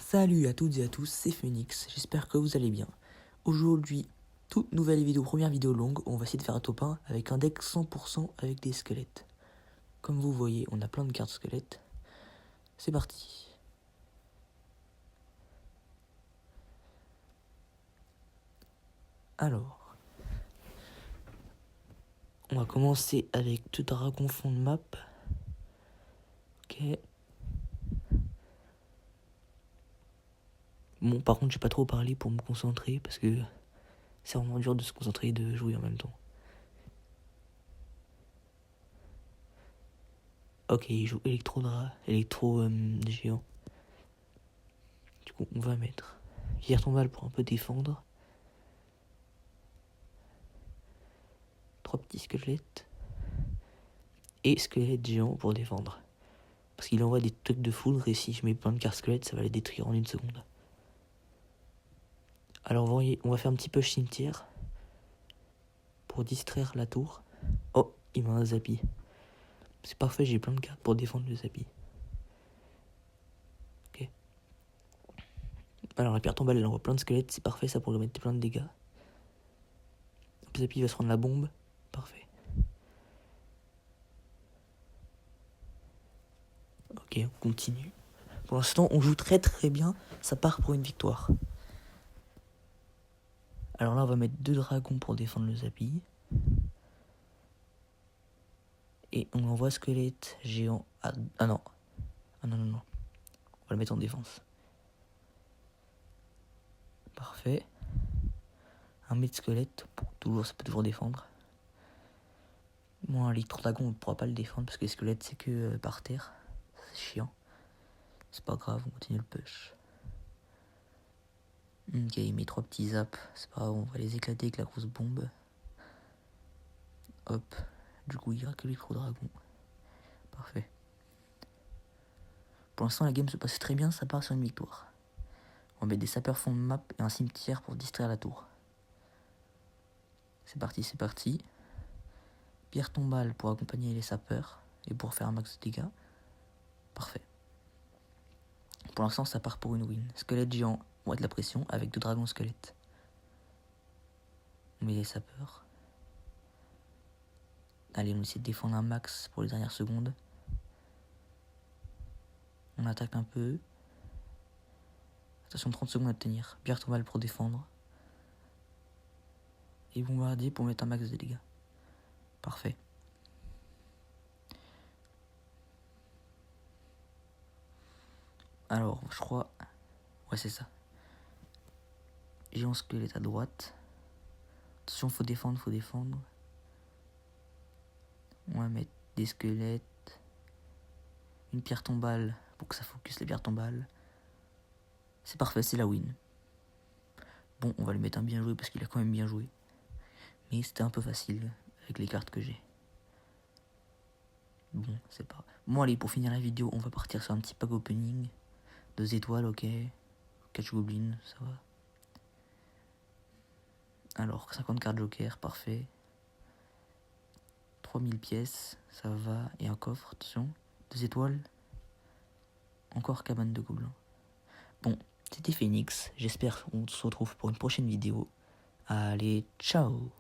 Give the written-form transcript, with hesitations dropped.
Salut à toutes et à tous, c'est Phoenix, j'espère que vous allez bien. Aujourd'hui, toute nouvelle vidéo, première vidéo longue, on va essayer de faire un top 1 avec un deck 100% avec des squelettes. Comme vous voyez, on a plein de cartes squelettes. C'est parti. Alors, on va commencer avec deux dragons fond de map. Ok. Bon, par contre, j'ai pas trop parlé pour me concentrer parce que c'est vraiment dur de se concentrer et de jouer en même temps. Ok, il joue électro géant. Du coup, on va mettre Pierre Tombale pour un peu défendre. 3 petits squelettes. Et squelette géant pour défendre. Parce qu'il envoie des trucs de foudre et si je mets plein de cartes squelettes, ça va les détruire en une seconde. Alors vous voyez, on va faire un petit peu cimetière pour distraire la tour. Oh, il m'a un Zappi. C'est parfait, j'ai plein de cartes pour défendre le Zappi. Ok. Alors la pierre tombale, elle envoie plein de squelettes, c'est parfait, ça pourrait mettre plein de dégâts. Le Zappi va se prendre la bombe, parfait. Ok, on continue. Pour l'instant, on joue très très bien, ça part pour une victoire. Alors là, on va mettre 2 dragons pour défendre le Zappi. Et on envoie squelette géant. Ah non. Ah non. On va le mettre en défense. Parfait. Un mètre squelette. Toujours, ça peut toujours défendre. Bon, un électro-dragon, on ne pourra pas le défendre parce que les squelettes, c'est que par terre. C'est chiant. C'est pas grave, on continue le push. Ok, il met 3 petits zaps. C'est pas grave, on va les éclater avec la grosse bombe. Hop. Du coup, il n'y aura que l'électro-dragon. Parfait. Pour l'instant, la game se passe très bien, ça part sur une victoire. On va mettre des sapeurs fond de map et un cimetière pour distraire la tour. C'est parti. Pierre tombale pour accompagner les sapeurs et pour faire un max de dégâts. Parfait. Pour l'instant, ça part pour une win. Squelette géant, on va mettre la pression avec 2 dragons squelettes. On met les sapeurs. Allez, on essaie de défendre un max pour les dernières secondes. On attaque un peu. Attention, 30 secondes à tenir. Pierre tombale pour défendre. Et bombardier pour mettre un max de dégâts. Parfait. Alors, je crois... Ouais, c'est ça. Géant squelette à droite. Attention, faut défendre. On va mettre des squelettes. Une pierre tombale pour que ça focus les pierres tombales. C'est parfait, c'est la win. Bon, on va le mettre un bien joué parce qu'il a quand même bien joué. Mais c'était un peu facile avec les cartes que j'ai. Bon, c'est pas... Bon, allez, pour finir la vidéo, on va partir sur un petit pack opening. 2 étoiles, ok. Catch Goblin, ça va. Alors, 50 cartes joker, parfait. 3000 pièces, ça va. Et un coffre, attention. 2 étoiles. Encore cabane de gobelins. Bon, c'était Phoenix. J'espère qu'on se retrouve pour une prochaine vidéo. Allez, ciao!